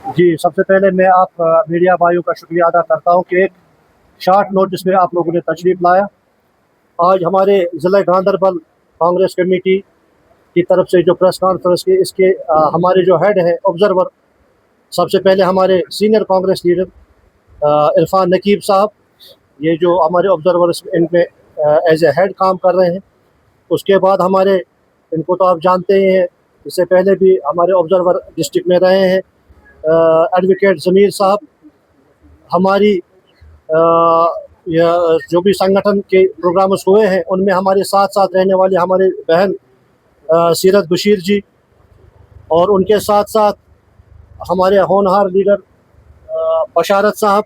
जी, सबसे पहले मैं आप मीडिया भाइयों का शुक्रिया अदा करता हूँ कि एक शॉर्ट नोटिस में आप लोगों ने तशरीफ़ लाया। आज हमारे ज़िला गांदरबल कांग्रेस कमेटी की तरफ से जो प्रेस कॉन्फ्रेंस की इसके हमारे जो हेड है ऑब्ज़र्वर, सबसे पहले हमारे सीनियर कांग्रेस लीडर इरफान नकीब साहब, ये जो हमारे ऑब्ज़र्वर्स इनमें एज ए हेड काम कर रहे हैं। उसके बाद हमारे, इनको तो आप जानते ही हैं, इससे पहले भी हमारे ऑब्ज़र्वर डिस्ट्रिक्ट में रहे हैं, एडवोकेट ज़मीर साहब। हमारी जो भी संगठन के प्रोग्राम्स हुए हैं उनमें हमारे साथ साथ रहने वाले हमारे बहन सीरत बशीर जी, और उनके साथ साथ हमारे होनहार लीडर बशारत साहब,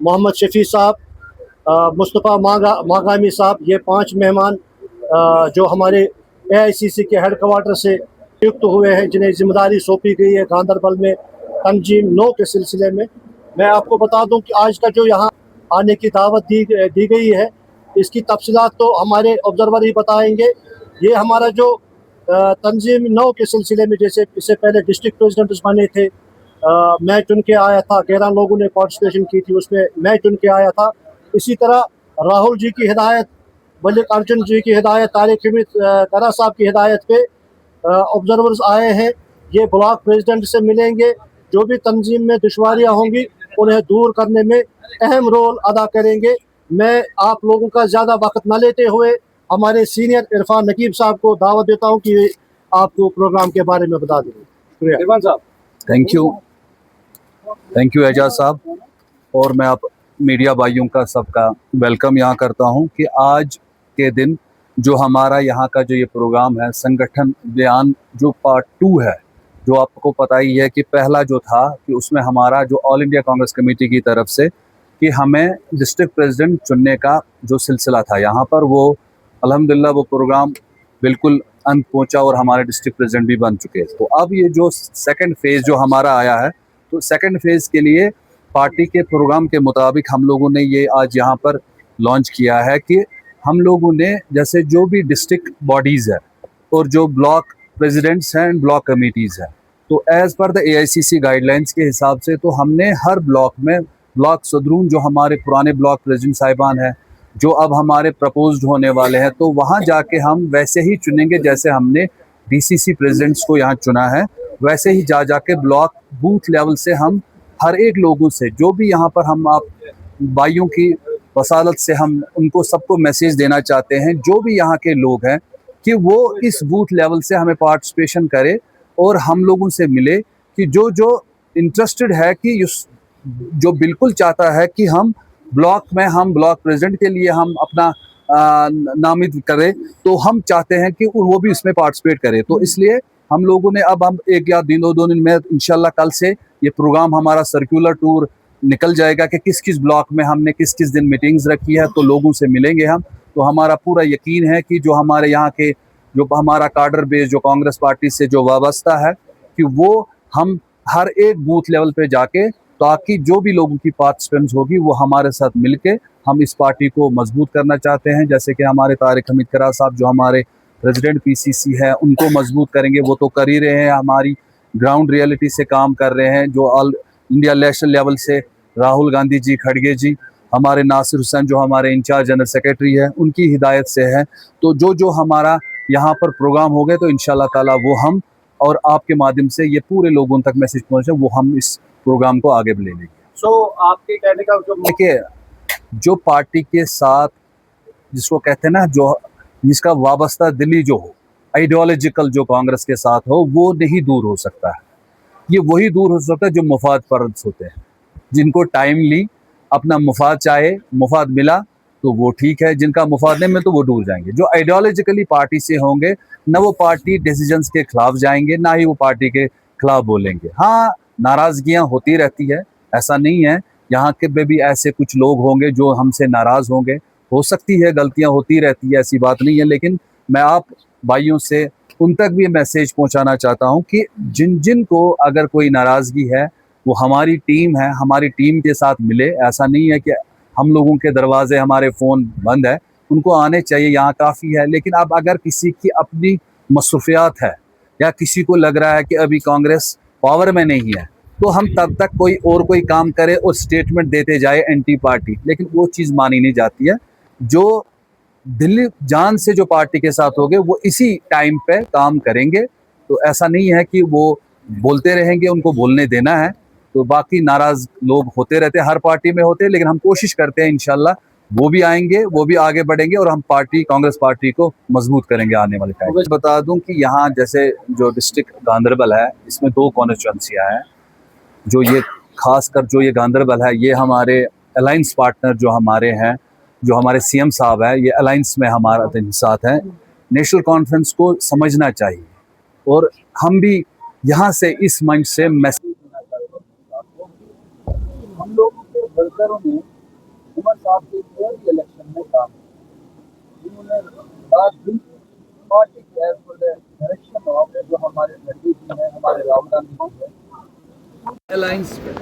मोहम्मद शफी साहब, मुस्तफ़ा मागामी साहब। ये 5 मेहमान जो हमारे एआईसीसी के हेड क्वार्टर से नियुक्त हुए हैं, जिन्हें जिम्मेदारी सौंपी गई है गांदरबल में तंजीम 9 के सिलसिले में। मैं आपको बता दूं कि आज का जो यहाँ आने की दावत दी गई है, इसकी तफसीलात तो हमारे ऑब्जर्वर ही बताएंगे। ये हमारा जो तंजीम 9 के सिलसिले में, जैसे इससे पहले डिस्ट्रिक्ट प्रेसिडेंट बने थे, मैं चुन के आया था, 11 लोगों ने पार्टिसिपेशन की थी, उसमें मैं चुन के आया था। इसी तरह राहुल जी की हिदायत, मल्लिकार्जुन जी की हिदायत, तारिक हमीद करा साहब की हिदायत पे ऑब्जर्वर्स आए हैं। ये ब्लॉक प्रेसिडेंट से मिलेंगे, जो भी तंजीम में दुश्वारियाँ होंगी उन्हें दूर करने में अहम रोल अदा करेंगे। मैं आप लोगों का ज़्यादा वक्त न लेते हुए हमारे सीनियर इरफान नकीब साहब को दावत देता हूँ कि आपको प्रोग्राम के बारे में बता दें। शुक्रिया इरफान साहब। थैंक यू एजाज साहब। और मैं आप मीडिया भाइयों का सबका वेलकम यहाँ करता हूँ कि आज के दिन जो हमारा यहाँ का जो ये प्रोग्राम है, संगठन बयान जो पार्ट 2 है, जो आपको पता ही है कि पहला जो था कि उसमें हमारा जो ऑल इंडिया कांग्रेस कमेटी की तरफ से कि हमें डिस्ट्रिक्ट प्रेसिडेंट चुनने का जो सिलसिला था यहाँ पर, वो अल्हम्दुलिल्लाह वो प्रोग्राम बिल्कुल अंत पहुँचा और हमारे डिस्ट्रिक्ट प्रेसिडेंट भी बन चुके। तो अब ये जो सेकंड फेज़ जो हमारा आया है, तो सेकंड फेज़ के लिए पार्टी के प्रोग्राम के मुताबिक हम लोगों ने ये आज यहाँ पर लॉन्च किया है कि हम लोगों ने जैसे जो भी डिस्ट्रिक्ट बॉडीज़ है और जो ब्लॉक प्रेसिडेंट्स हैं, ब्लॉक कमेटीज़ हैं, तो as per the AICC guidelines के हिसाब से तो हमने हर ब्लॉक में ब्लॉक सदरून जो हमारे पुराने ब्लॉक प्रेसिडेंट साहिबान हैं, जो अब हमारे प्रपोज्ड होने वाले हैं, तो वहाँ जाके हम वैसे ही चुनेंगे जैसे हमने डीसीसी प्रेसिडेंट्स को यहाँ चुना है। वैसे ही जाके ब्लॉक बूथ लेवल से हम हर एक लोगों से, जो भी यहाँ पर हम आप भाइयों की वसालत से हम उनको सबको मैसेज देना चाहते हैं, जो भी यहाँ के लोग हैं, कि वो इस बूथ लेवल से हमें पार्टिसिपेशन करे और हम लोगों से मिले कि जो जो इंटरेस्टेड है, कि जो बिल्कुल चाहता है कि हम ब्लॉक में हम ब्लॉक प्रेसिडेंट के लिए हम अपना नामित करें, तो हम चाहते हैं कि वो भी इसमें पार्टिसिपेट करे। तो इसलिए हम लोगों ने अब हम एक या दो दिन में इंशाल्लाह कल से ये प्रोग्राम हमारा सर्कुलर टूर निकल जाएगा कि किस किस ब्लॉक में हमने किस किस दिन मीटिंग्स रखी है, तो लोगों से मिलेंगे हम। तो हमारा पूरा यकीन है कि जो हमारे यहाँ के जो हमारा कार्डर बेस जो कांग्रेस पार्टी से जो वाबस्ता है, कि वो हम हर एक बूथ लेवल पे जाके, ताकि जो भी लोगों की पार्टिसिपेंस होगी वो हमारे साथ मिलके हम इस पार्टी को मजबूत करना चाहते हैं। जैसे कि हमारे तारिक हमीद करा साहब जो हमारे प्रेसिडेंट पीसीसी है, उनको मजबूत करेंगे, वो तो कर ही रहे हैं, हमारी ग्राउंड रियलिटी से काम कर रहे हैं। जो ऑल इंडिया नेशनल लेवल से राहुल गांधी जी खड़गे जी, हमारे नासिर हुसैन जो हमारे इंचार्ज जनरल सेक्रेटरी है, उनकी हिदायत से है। तो जो जो हमारा यहाँ पर प्रोग्राम हो गए, तो इंशाल्लाह ताला वो हम और आपके माध्यम से ये पूरे लोगों तक मैसेज पहुँचे, वो हम इस प्रोग्राम को आगे ले लेंगे। आपके कहने का जो देखिए, जो पार्टी के साथ जिसको कहते हैं ना, जो जिसका वाबस्ता दिली जो हो, आइडियोलॉजिकल जो कांग्रेस के साथ हो, वो नहीं दूर हो सकता है। ये वही दूर हो सकता है जो मुफाद परस्त होते हैं, जिनको टाइमली अपना मुफाद चाहे, मुफाद मिला तो वो ठीक है, जिनका मुफाद नहीं मिला तो वो दूर जाएंगे। जो आइडियोलॉजिकली पार्टी से होंगे, न वो पार्टी डिसीजंस के खिलाफ जाएंगे, ना ही वो पार्टी के खिलाफ बोलेंगे। हाँ, नाराजगियां होती रहती है, ऐसा नहीं है। यहाँ के पे भी ऐसे कुछ लोग होंगे जो हमसे नाराज होंगे, हो सकती है, गलतियां होती रहती है, ऐसी बात नहीं है। लेकिन मैं आप भाइयों से उन तक भी मैसेज पहुंचाना चाहता हूं कि जिन जिन को अगर कोई नाराजगी है, वो हमारी टीम है, हमारी टीम के साथ मिले। ऐसा नहीं है कि हम लोगों के दरवाजे, हमारे फ़ोन बंद है, उनको आने चाहिए, यहाँ काफ़ी है। लेकिन अब अगर किसी की अपनी मसरूफियात है, या किसी को लग रहा है कि अभी कांग्रेस पावर में नहीं है, तो हम तब तक कोई काम करे और स्टेटमेंट देते जाए एंटी पार्टी, लेकिन वो चीज़ मानी नहीं जाती है। जो दिल्ली जान से जो पार्टी के साथ होंगे वो इसी टाइम पे काम करेंगे। तो ऐसा नहीं है कि वो बोलते रहेंगे, उनको बोलने देना है। तो बाकी नाराज लोग होते रहते हैं, हर पार्टी में होते हैं, लेकिन हम कोशिश करते हैं इंशाल्लाह वो भी आएंगे, वो भी आगे बढ़ेंगे और हम कांग्रेस पार्टी को मजबूत करेंगे आने वाले टाइम। बता दूं कि यहाँ जैसे जो डिस्ट्रिक्ट गांधरबल है, इसमें 2 कॉन्स्टिट्यूंसियां हैं। जो ये खासकर जो ये गांधरबल है, ये हमारे अलायंस पार्टनर जो हमारे हैं, जो हमारे सीएम साहब है, ये अलायंस में हमारा साथ है। नेशनल कॉन्फ्रेंस को समझना चाहिए और हम भी यहाँ से इस मंच से मैसेज देना चाहते हैं। हम लोगों के वर्करों ने उमर साहब के इलेक्शन में काम किया, उन्होंने रात दिन पार्टी के डायरेक्शन ऑफ जो हमारे मोदी जी हैं, हमारे राहुल गांधी जी हैं, अलायंस पे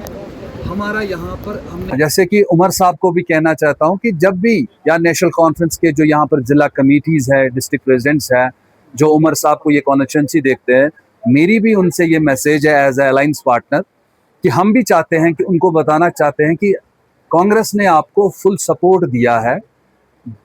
हमारा यहाँ पर हमने, जैसे कि उमर साहब को भी कहना चाहता हूँ कि जब भी या नेशनल कॉन्फ्रेंस के जो यहाँ पर जिला कमेटीज है, डिस्ट्रिक्ट प्रेसिडेंट्स है, जो उमर साहब को ये कॉन्स्टिट्यूंसी देखते हैं, मेरी भी उनसे ये मैसेज है एज ए अलायंस पार्टनर कि हम भी चाहते हैं कि उनको बताना चाहते हैं कि कांग्रेस ने आपको फुल सपोर्ट दिया है।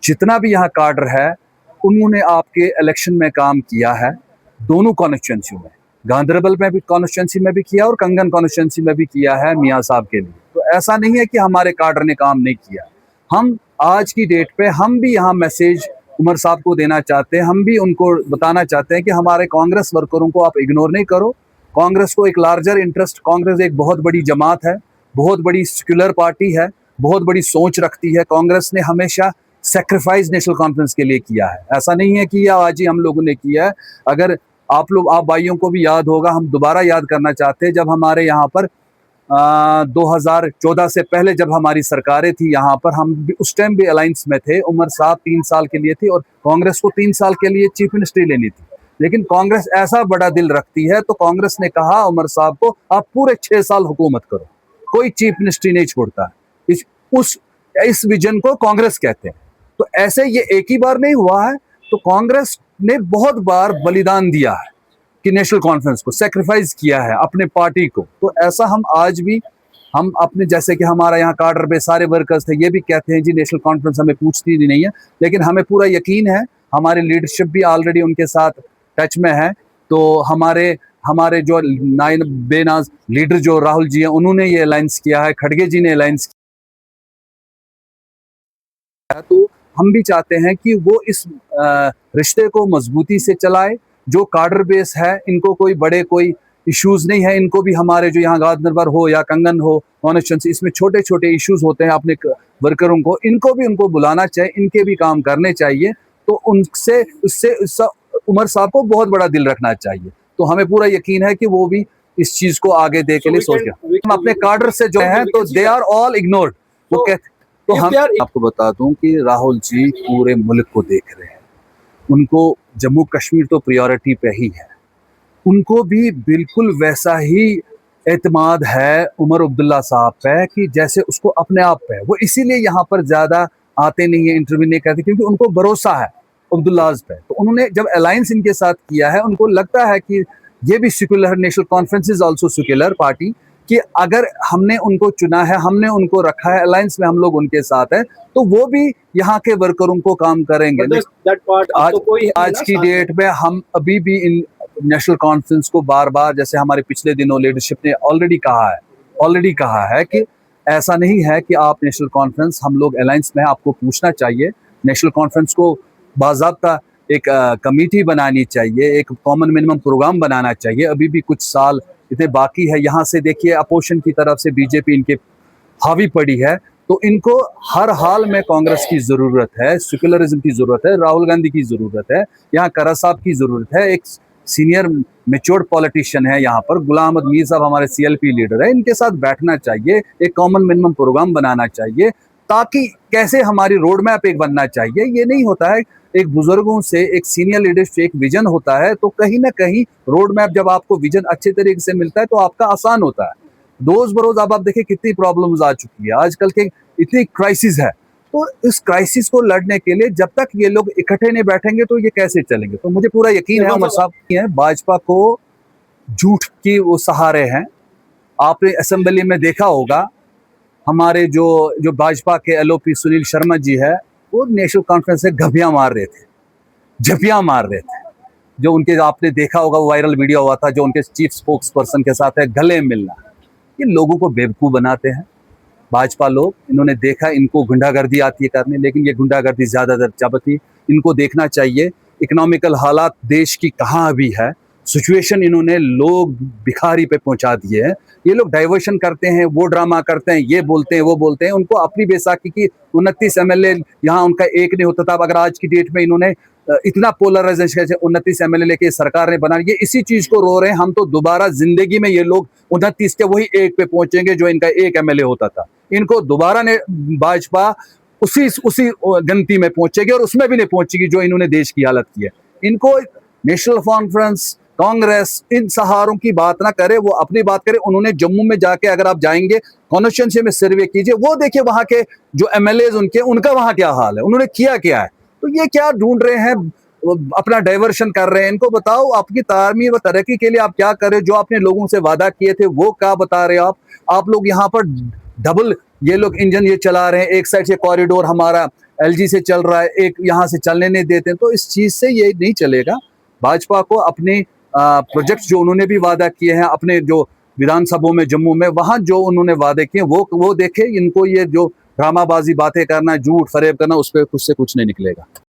जितना भी यहाँ काडर है उन्होंने आपके इलेक्शन में काम किया है, दोनों कॉन्स्टिट्यूंसी में, गांधरबल में भी कॉन्स्टिट्यूंसी में भी किया और कंगन कॉन्स्टिट्यूंसी में भी किया है मियाँ साहब के लिए। तो ऐसा नहीं है कि हमारे काडर ने काम नहीं किया। हम आज की डेट पे हम भी यहाँ मैसेज उमर साहब को देना चाहते हैं, हम भी उनको बताना चाहते हैं कि हमारे कांग्रेस वर्करों को आप इग्नोर नहीं करो। कांग्रेस को एक लार्जर इंटरेस्ट, कांग्रेस एक बहुत बड़ी जमात है, बहुत बड़ी सेक्युलर पार्टी है, बहुत बड़ी सोच रखती है। कांग्रेस ने हमेशा सेक्रीफाइस नेशनल कॉन्फ्रेंस के लिए किया है, ऐसा नहीं है कि यह आज ही हम लोगों ने किया है। अगर आप भाइयों को भी याद होगा, हम दोबारा याद करना चाहते हैं, जब हमारे यहाँ पर 2014 से पहले जब हमारी सरकारें थी यहाँ पर, हम भी उस टाइम भी अलायंस में थे। उमर साहब 3 साल के लिए थे और कांग्रेस को 3 साल के लिए चीफ मिनिस्ट्री लेनी थी, लेकिन कांग्रेस ऐसा बड़ा दिल रखती है तो कांग्रेस ने कहा उमर साहब को आप पूरे 6 साल हुकूमत करो, कोई चीफ मिनिस्ट्री नहीं छोड़ता। इस विजन को कांग्रेस कहते हैं। तो ऐसे ये एक ही बार नहीं हुआ है, तो कांग्रेस ने बहुत बार बलिदान दिया है कि नेशनल कॉन्फ्रेंस को सेक्रीफाइस किया है अपने पार्टी को। तो ऐसा हम आज भी, हम अपने, जैसे कि हमारा यहाँ काडर पे सारे वर्कर्स थे, ये भी कहते हैं जी नेशनल कॉन्फ्रेंस हमें पूछती नहीं है, लेकिन हमें पूरा यकीन है, हमारी लीडरशिप भी ऑलरेडी उनके साथ टच में है। तो हमारे जो बेनाज लीडर जो राहुल जी हैं, उन्होंने ये अलायंस किया है, खड़गे जी ने अलायंस किया है। तो हम भी चाहते हैं कि वो इस रिश्ते को मजबूती से चलाए। जो काडर बेस है, इनको कोई इश्यूज नहीं है, इनको भी हमारे जो यहाँ गांधरबल हो या कंगन हो कॉन्स्टिट्यूंसी, इसमें छोटे छोटे इश्यूज होते हैं अपने वर्करों को, इनको भी उनको बुलाना चाहिए, इनके भी काम करने चाहिए। तो उससे उमर साहब को बहुत बड़ा दिल रखना चाहिए। तो हमें पूरा यकीन है कि वो भी इस चीज को आगे दे के लिए सोच रहे। हम अपने काडर से जो है तो दे आर ऑल इग्नोर्ड, वो कहते। तो हम आपको बता दूं कि राहुल जी पूरे मुल्क को देख रहे हैं, उनको जम्मू कश्मीर तो प्रायोरिटी पे ही है, उनको भी बिल्कुल वैसा ही एतमाद है उमर अब्दुल्ला साहब पे कि जैसे उसको अपने आप पे। वो इसीलिए यहाँ पर ज्यादा आते नहीं है, इंटरव्यू नहीं करते, क्योंकि उनको भरोसा है अब्दुल्लाज पे। तो उन्होंने जब अलायंस इनके साथ किया है, उनको लगता है कि ये भी secular, national conference is also secular party, कि अगर हमने उनको चुना है, हमने उनको रखा है अलायंस में, हम लोग उनके साथ हैं, तो वो भी यहाँ के वर्करों को काम करेंगे। आज की डेट में हम अभी भी इन नेशनल कॉन्फ्रेंस को बार बार, जैसे हमारे पिछले दिनों लीडरशिप ने ऑलरेडी कहा है कि ऐसा नहीं है कि आप नेशनल कॉन्फ्रेंस, हम लोग अलायंस में, आपको पूछना चाहिए। नेशनल कॉन्फ्रेंस को बाज़ाब्ता एक कमेटी बनानी चाहिए, एक कॉमन मिनिमम प्रोग्राम बनाना चाहिए। अभी भी कुछ साल इतने बाकी है। यहाँ से देखिए अपोजिशन की तरफ से बीजेपी इनके हावी पड़ी है, तो इनको हर हाल में कांग्रेस की जरूरत है, सेक्युलरिज्म की जरूरत है, राहुल गांधी की जरूरत है, यहाँ करा साहब की जरूरत है, एक सीनियर मेच्योर्ड पॉलिटिशियन है यहाँ पर, गुलाम अहमद मीर साहब हमारे सीएलपी लीडर है, इनके साथ बैठना चाहिए, एक कॉमन मिनिमम प्रोग्राम बनाना चाहिए, ताकि कैसे हमारी रोड मैप एक बनना चाहिए। ये नहीं होता है, एक बुजुर्गों से, एक सीनियर लीडर से एक विजन होता है, तो कहीं ना कहीं रोड मैप जब आपको विजन अच्छे तरीके से मिलता है तो आपका आसान होता है। रोज बरोज अब आप देखिए कितनी प्रॉब्लम्स आ चुकी है, आजकल के इतनी क्राइसिस है, तो इस क्राइसिस को लड़ने के लिए जब तक ये लोग इकट्ठे नहीं बैठेंगे तो ये कैसे चलेंगे। तो मुझे पूरा यकीन है उमर साहब है, भाजपा को झूठ की वो सहारे हैं, आपने असेंबली में देखा होगा, हमारे जो भाजपा के एलओपी सुनील शर्मा जी है, वो नेशनल कॉन्फ्रेंस से झपियां मार रहे थे। जो उनके, आपने देखा होगा, वो वायरल वीडियो हुआ था, जो उनके चीफ स्पोक्स पर्सन के साथ है, गले मिलना। ये लोगों को बेवकूफ़ बनाते हैं भाजपा लोग। इन्होंने देखा, इनको गुंडागर्दी आती है करने, लेकिन ये गुंडागर्दी ज़्यादातर चबती। इनको देखना चाहिए इकोनॉमिकल हालात देश की कहाँ अभी है, सिचुएशन इन्होंने लोग भिखारी पे पहुंचा दिए हैं। ये लोग डाइवर्शन करते हैं, वो ड्रामा करते हैं, ये बोलते हैं, वो बोलते हैं। उनको अपनी बैसाखी की 29 एमएलए, यहाँ उनका एक नहीं होता था। अगर आज की डेट में इन्होंने इतना पोलराइजेशन, 29 एमएलए लेके सरकार ने बना, ये इसी चीज को रो रहे हैं। हम तो दोबारा जिंदगी में ये लोग 29 के वही एक पे पहुंचेंगे जो इनका एक एमएलए होता था। इनको दोबारा ने भाजपा उसी गिनती में पहुंचेगी, और उसमें भी नहीं पहुंचेगी जो इन्होंने देश की हालत की है। इनको नेशनल कॉन्फ्रेंस, कांग्रेस, इन सहारों की बात ना करे, वो अपनी बात करे। उन्होंने जम्मू में जाके, अगर आप जाएंगे कॉन्स्टिट्यूएंसी में सर्वे कीजिए, वो देखिए वहां के जो एमएलए उनका वहां क्या हाल है, उन्होंने किया क्या है। तो ये क्या ढूंढ रहे हैं, अपना डाइवर्शन कर रहे हैं। इनको बताओ आपकी तामीर व तरक्की के लिए आप क्या कर रहे हो, जो आपने लोगों से वादा किए थे वो क्या बता रहे हो आप लोग यहाँ पर डबल ये लोग इंजन ये चला रहे हैं। एक साइड से कॉरिडोर हमारा एलजी से चल रहा है, एक यहाँ से चलने नहीं देते, तो इस चीज से ये नहीं चलेगा। भाजपा को अपने प्रोजेक्ट जो उन्होंने भी वादा किए हैं, अपने जो विधानसभा में जम्मू में, वहां जो उन्होंने वादे किए वो देखे। इनको ये जो ड्रामाबाजी बातें करना, झूठ फरेब करना, उस पर कुछ से कुछ नहीं निकलेगा।